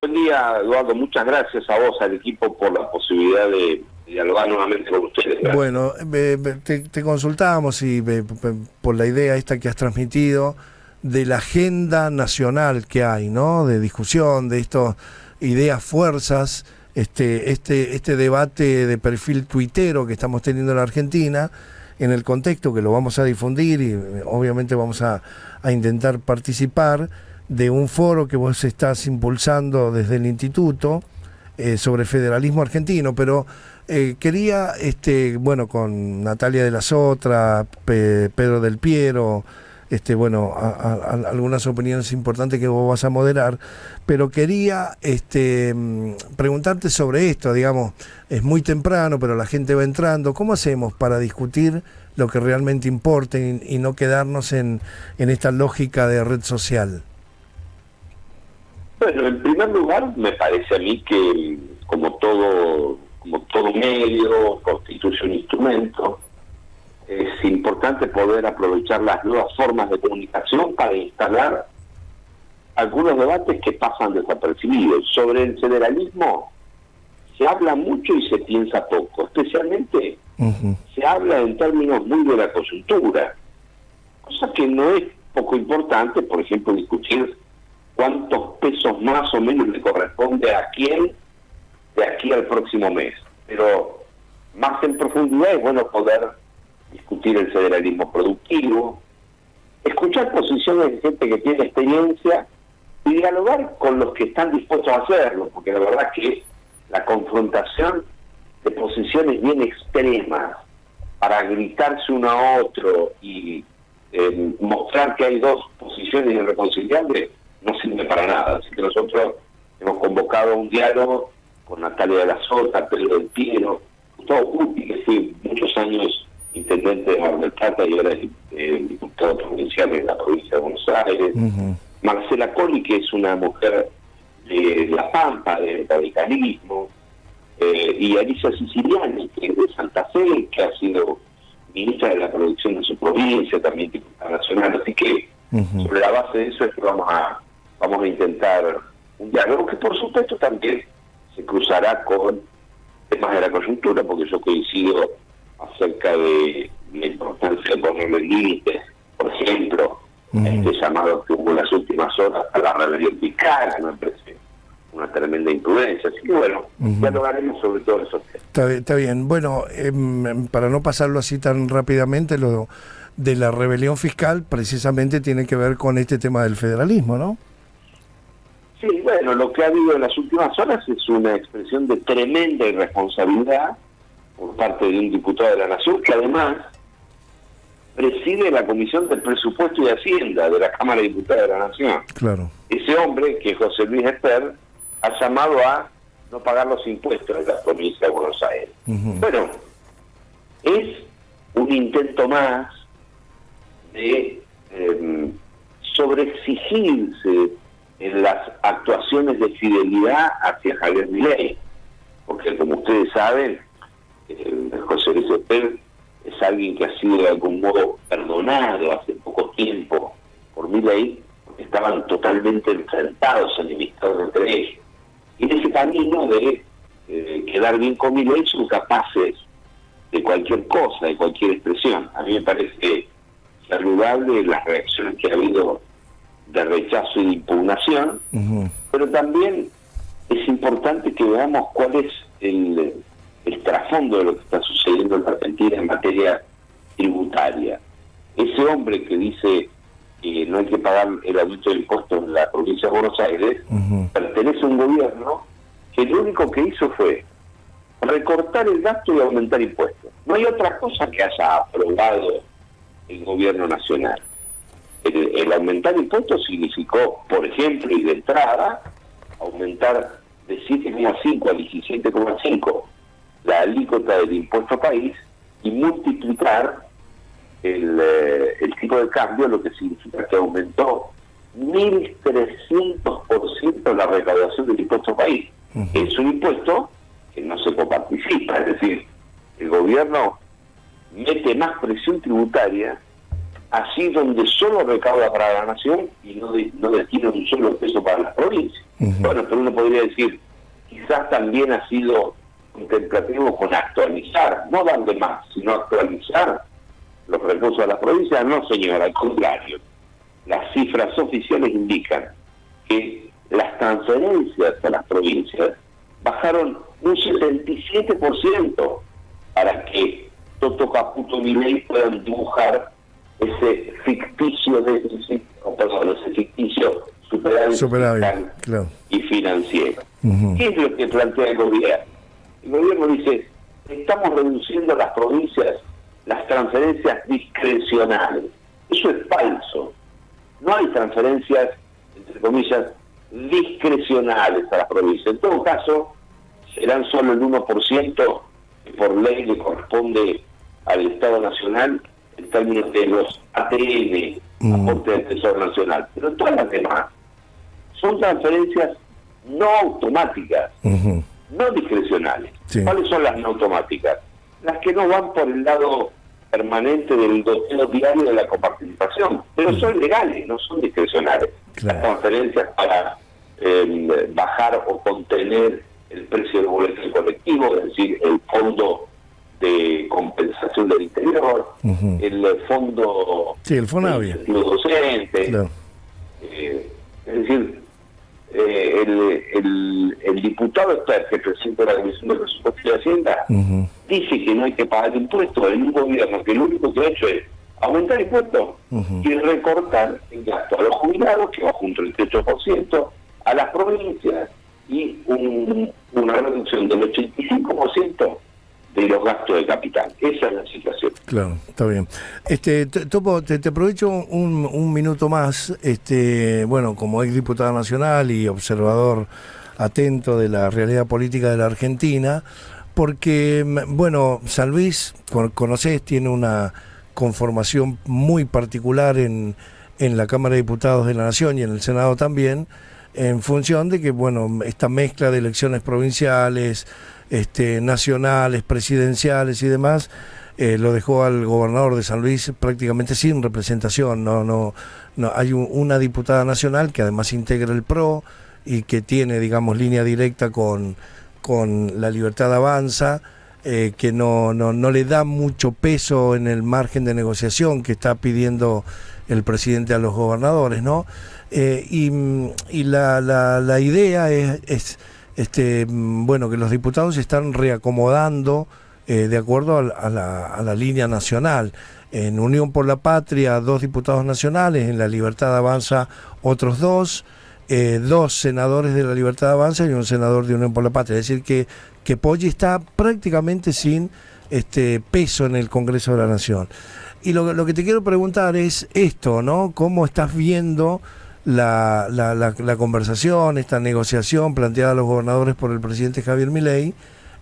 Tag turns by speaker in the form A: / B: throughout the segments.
A: Buen día, Eduardo. Muchas gracias a vos, al equipo, por la posibilidad de dialogar nuevamente con ustedes. Gracias.
B: Bueno, te consultábamos y por la idea esta que has transmitido de la agenda nacional que hay, ¿no? De discusión, de estas ideas, fuerzas, este debate de perfil tuitero que estamos teniendo en la Argentina, en el contexto que lo vamos a difundir y obviamente vamos a intentar participar de un foro que vos estás impulsando desde el instituto sobre federalismo argentino, pero quería, bueno, con Natalia de la Sotra, Pedro del Piero, bueno, algunas opiniones importantes que vos vas a moderar, pero quería preguntarte sobre esto, digamos, es muy temprano, pero la gente va entrando, ¿cómo hacemos para discutir lo que realmente importa y no quedarnos en esta lógica de red social?
A: Bueno, en primer lugar, me parece a mí que como todo medio constituye un instrumento, es importante poder aprovechar las nuevas formas de comunicación para instalar algunos debates que pasan desapercibidos. Sobre el federalismo se habla mucho y se piensa poco, especialmente se habla en términos muy de la coyuntura, cosa que no es poco importante, por ejemplo, discutir cuántos pesos más o menos le corresponde a quién de aquí al próximo mes. Pero más en profundidad es bueno poder discutir el federalismo productivo, escuchar posiciones de gente que tiene experiencia y dialogar con los que están dispuestos a hacerlo, porque la verdad que la confrontación de posiciones bien extremas para gritarse uno a otro y mostrar que hay dos posiciones irreconciliables no sirve para nada. Así que nosotros hemos convocado un diálogo con Natalia de la Sota, Pedro del Piero, Gustavo Cuti, que fue muchos años intendente de Mar del Plata y ahora es diputado provincial de la provincia de Buenos Aires, Marcela Colli, que es una mujer de La Pampa, del radicalismo, y Alicia Siciliani, que es de Santa Fe, que ha sido ministra de la producción de su provincia, también diputada nacional. Así que sobre la base de eso es que vamos a intentar un diálogo que por supuesto también se cruzará con temas de la coyuntura, porque yo coincido acerca de la importancia de ponerle límites, por ejemplo, a este llamado que hubo en las últimas horas a la rebelión fiscal, que me parece una tremenda imprudencia. Así que bueno, dialogaremos sobre todo eso.
B: Está bien. Bueno, para no pasarlo así tan rápidamente, lo de la rebelión fiscal precisamente tiene que ver con este tema del federalismo, ¿no?
A: Sí, bueno, lo que ha habido en las últimas horas es una expresión de tremenda irresponsabilidad por parte de un diputado de la Nación, que además preside la Comisión del Presupuesto y de Hacienda de la Cámara de Diputados de la Nación.
B: Claro.
A: Ese hombre, que es José Luis Esper, ha llamado a no pagar los impuestos de la provincia de Buenos Aires. Bueno, es un intento más de sobreexigirse en las actuaciones de fidelidad hacia Javier Milei, porque como ustedes saben, José Luis Esper es alguien que ha sido de algún modo perdonado hace poco tiempo por Milei, porque estaban totalmente enfrentados, enemistados entre ellos. Y en ese camino de quedar bien con Milei son capaces de cualquier cosa, de cualquier expresión. A mí me parece saludable las reacciones que ha habido de rechazo y de impugnación, pero también es importante que veamos cuál es el trasfondo de lo que está sucediendo en la Argentina en materia tributaria. Ese hombre que dice que no hay que pagar el aumento de impuestos en la provincia de Buenos Aires, pertenece a un gobierno que lo único que hizo fue recortar el gasto y aumentar impuestos. No hay otra cosa que haya aprobado el gobierno nacional. El aumentar impuestos significó, por ejemplo, y de entrada, aumentar de 7,5 a 17,5 la alícuota del impuesto país y multiplicar el tipo de cambio, lo que significa que aumentó 1.300% la recaudación del impuesto país. Es un impuesto que no se coparticipa, es decir, el gobierno mete más presión tributaria así donde solo recauda para la nación y no destina un solo peso para las provincias. Bueno, pero uno podría decir, quizás también ha sido contemplativo con actualizar, no darle más, sino actualizar los recursos a las provincias. No, señor, al contrario. Las cifras oficiales indican que las transferencias a las provincias bajaron un 77% para que Toto Caputo y Milei puedan dibujar ese ficticio déficit, ese ficticio superávit
B: claro,
A: y financiero. ¿Qué es lo que plantea el gobierno? El gobierno dice, estamos reduciendo a las provincias las transferencias discrecionales. Eso es falso. No hay transferencias, entre comillas, discrecionales a las provincias. En todo caso, serán solo el 1% que por ley le corresponde al Estado Nacional en términos de los ATN, aporte del Tesoro Nacional. Pero todas las demás son transferencias no automáticas, no discrecionales.
B: Sí.
A: ¿Cuáles son las no automáticas? Las que no van por el lado permanente del goteo diario de la coparticipación, pero son legales, no son discrecionales.
B: Claro.
A: Las transferencias para bajar o contener el precio del boleto colectivo, es decir, el fondo de compensación del interior, el fondo
B: el Fonavia,
A: los docentes,
B: claro.
A: Es decir, el diputado que presenta la Comisión de Presupuestos y Hacienda dice que no hay que pagar impuestos en un gobierno que lo único que ha hecho es aumentar impuestos y recortar el gasto a los jubilados, que bajó un 38%, a las provincias y una reducción del 85% de los gastos de capital. Esa es la situación.
B: Claro, está bien. Topo, te aprovecho un minuto más, bueno, como ex diputado nacional y observador atento de la realidad política de la Argentina, porque, bueno, San Luis, conocés, tiene una conformación muy particular en la Cámara de Diputados de la Nación y en el Senado también, en función de que, bueno, esta mezcla de elecciones provinciales, nacionales, presidenciales y demás, lo dejó al gobernador de San Luis prácticamente sin representación. No hay una diputada nacional que además integra el PRO y que tiene, digamos, línea directa con La Libertad Avanza, que no le da mucho peso en el margen de negociación que está pidiendo el presidente a los gobernadores, ¿no? Y la idea es bueno, que los diputados se están reacomodando de acuerdo a la línea nacional. En Unión por la Patria, 2 diputados nacionales, en La Libertad Avanza otros 2, 2 senadores de La Libertad Avanza y un senador de Unión por la Patria. Es decir, que Poggi está prácticamente sin peso en el Congreso de la Nación. Y lo que te quiero preguntar es esto, ¿no? ¿Cómo estás viendo la conversación, esta negociación planteada a los gobernadores por el presidente Javier Milei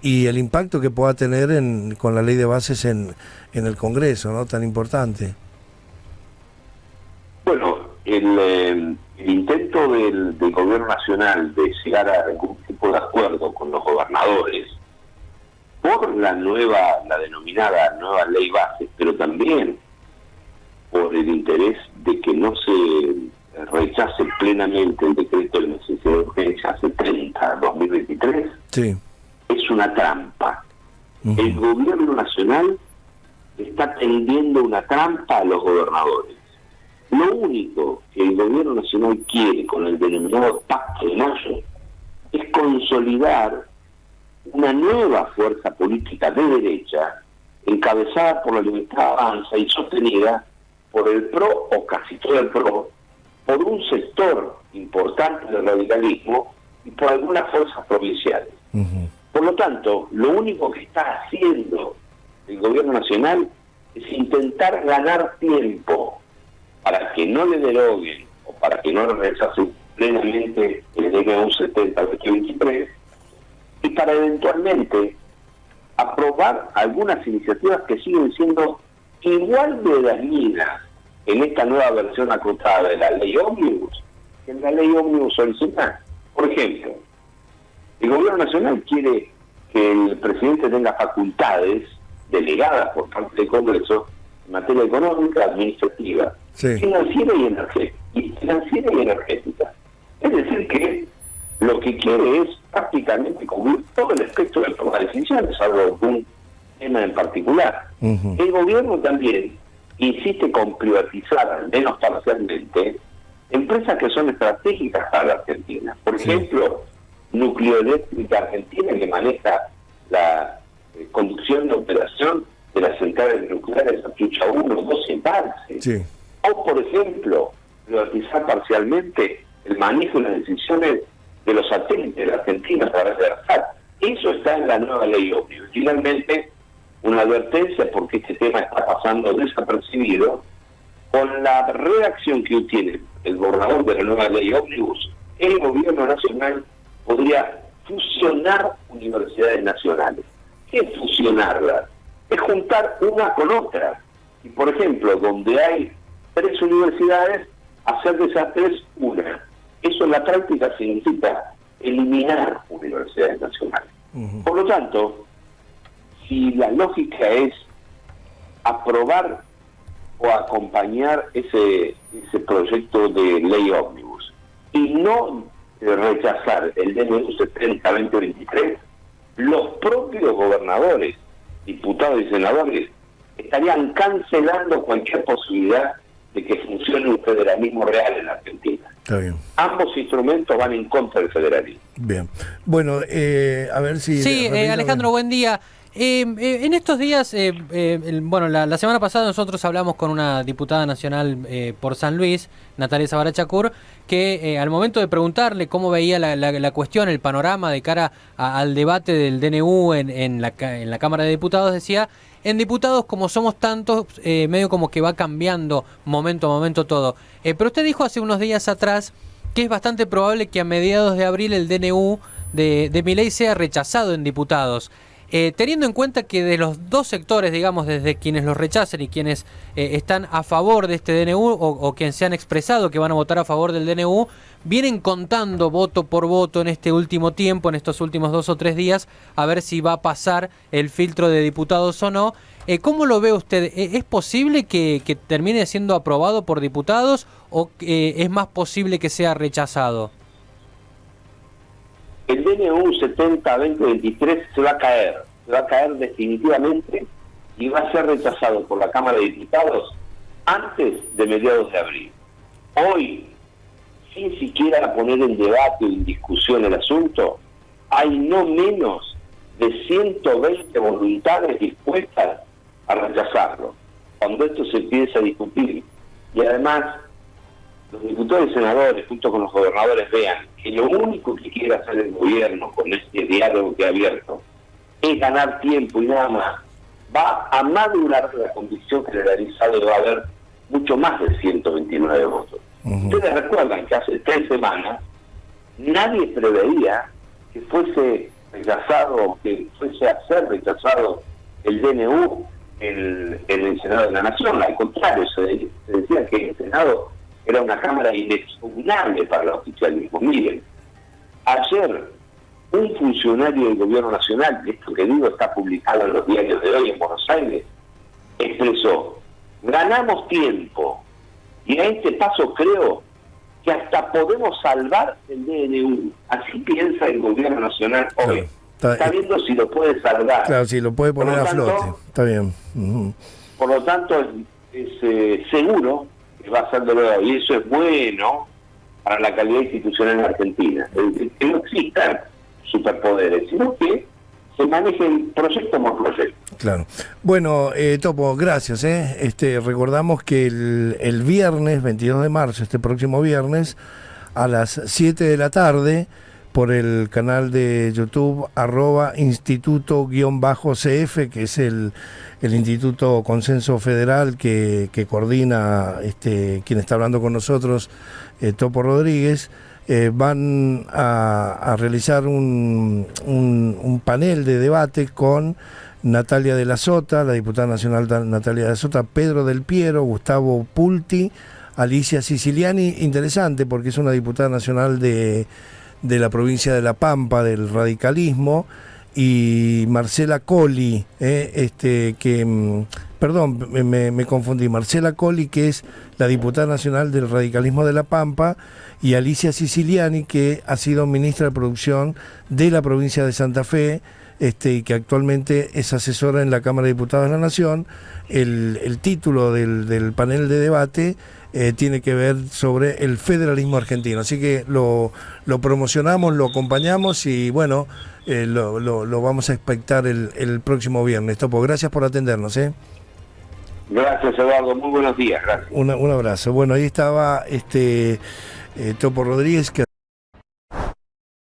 B: y el impacto que pueda tener con la ley de bases en el Congreso, ¿no? Tan importante?
A: Bueno, el intento del gobierno nacional de llegar a algún tipo de acuerdo con los gobernadores por la denominada nueva ley base, pero también por el interés de que no se rechace plenamente el decreto de necesidad de urgencia 70/2023,
B: sí,
A: es una trampa. El gobierno nacional está tendiendo una trampa a los gobernadores. Lo único que el gobierno nacional quiere con el denominado Pacto de Mayo es consolidar una nueva fuerza política de derecha encabezada por La Libertad Avanza y sostenida por el PRO o casi todo el PRO, por un sector importante del radicalismo y por algunas fuerzas provinciales. Por lo tanto, lo único que está haciendo el gobierno nacional es intentar ganar tiempo para que no le deroguen o para que no le rechacen plenamente el DNU 70/2023 y para eventualmente aprobar algunas iniciativas que siguen siendo igual de dañinas en esta nueva versión acotada de la ley ómnibus que en la ley ómnibus original. Por ejemplo, el gobierno nacional quiere que el presidente tenga facultades delegadas por parte del Congreso en materia económica, administrativa,
B: sí,
A: financiera y energética. Es decir, que lo que quiere es prácticamente cubrir todo el espectro de toma de decisiones, salvo un tema en particular. El gobierno también insiste con privatizar, al menos parcialmente, empresas que son estratégicas para la Argentina. Por ejemplo, Nucleoeléctrica Argentina, que maneja la conducción de operación de las centrales nucleares Atucha 1, 2 y Embalse.
B: sí.
A: O, por ejemplo, privatizar parcialmente el manejo y las decisiones de los satélites de la Argentina a través de ARSAT. Eso está en la nueva ley ómnibus. Finalmente, una advertencia, porque este tema está pasando desapercibido, con la redacción que tiene el borrador de la nueva ley ómnibus, el gobierno nacional podría fusionar universidades nacionales. ¿Qué es fusionarlas? Es juntar una con otra. Y, por ejemplo, donde hay 3 universidades, hacer de esas 3 una. Eso en la práctica significa eliminar universidades nacionales. Por lo tanto, si la lógica es aprobar o acompañar ese proyecto de ley ómnibus y no rechazar el DNU 70-2023, los propios gobernadores, diputados y senadores estarían cancelando cualquier posibilidad de que funcione un federalismo real en la Argentina.
B: Está bien.
A: Ambos instrumentos van en contra del federalismo.
B: Bien. Bueno, a ver si...
C: Sí, Alejandro, buen día. En estos días, bueno, la semana pasada nosotros hablamos con una diputada nacional por San Luis, Natalia Sabarachacur, que al momento de preguntarle cómo veía la cuestión, el panorama de cara al debate del DNU en la Cámara de Diputados, decía: en diputados, como somos tantos, medio como que va cambiando momento a momento todo. Pero usted dijo hace unos días atrás que es bastante probable que a mediados de abril el DNU de Milei sea rechazado en diputados. Teniendo en cuenta que de los dos sectores, digamos, desde quienes los rechacen y quienes están a favor de este DNU o quienes se han expresado que van a votar a favor del DNU, vienen contando voto por voto en este último tiempo, en estos últimos 2 o 3 días, a ver si va a pasar el filtro de diputados o no. ¿Cómo lo ve usted? ¿Es posible que termine siendo aprobado por diputados o es más posible que sea rechazado?
A: El DNU 70-2023 se va a caer definitivamente y va a ser rechazado por la Cámara de Diputados antes de mediados de abril. Hoy, sin siquiera poner en debate o en discusión el asunto, hay no menos de 120 voluntades dispuestas a rechazarlo. Cuando esto se empieza a discutir y además los diputados y senadores, junto con los gobernadores, vean que lo único que quiere hacer el gobierno con este diálogo que ha abierto es ganar tiempo y nada más, va a madurar la convicción generalizada y va a haber mucho más de 129 votos. Ustedes recuerdan que hace 3 semanas nadie preveía que fuese rechazado, que fuese a ser rechazado el DNU en el Senado de la Nación. Al contrario, se decía que el Senado era una cámara inexpugnable para el oficialismo. Miren, ayer un funcionario del gobierno nacional, esto que digo está publicado en los diarios de hoy en Buenos Aires, expresó: ganamos tiempo y a este paso creo que hasta podemos salvar el DNU. Así piensa el gobierno nacional hoy. Claro, está viendo si lo puede salvar.
B: Claro, si lo puede poner a flote. Está bien.
A: Por lo tanto, es seguro que va a ser de nuevo, y eso es bueno para la calidad institucional en Argentina. Que no existan superpoderes, sino que se manejen proyecto por proyecto.
B: Claro. Bueno, Topo, gracias. Recordamos que el viernes 22 de marzo, este próximo viernes, a las 7 de la tarde, por el canal de YouTube @instituto_CF, que es el Instituto Consenso Federal que coordina quien está hablando con nosotros, Topo Rodríguez. Van a realizar un panel de debate con Natalia de la Sota, la diputada nacional Natalia de la Sota, Pedro del Piero, Gustavo Pulti, Alicia Siciliani. Interesante porque es una diputada nacional de la provincia de La Pampa, del radicalismo, y Marcela Colli, perdón, me confundí, Marcela Colli, que es la diputada nacional del radicalismo de La Pampa, y Alicia Siciliani, que ha sido ministra de Producción de la provincia de Santa Fe, y que actualmente es asesora en la Cámara de Diputados de la Nación. El título del panel de debate tiene que ver sobre el federalismo argentino, así que lo promocionamos, lo acompañamos y bueno, lo vamos a expectar el próximo viernes. Topo, gracias por atendernos.
A: Gracias, Eduardo, muy buenos días, gracias.
B: Un abrazo. Bueno, ahí estaba Topo Rodríguez, que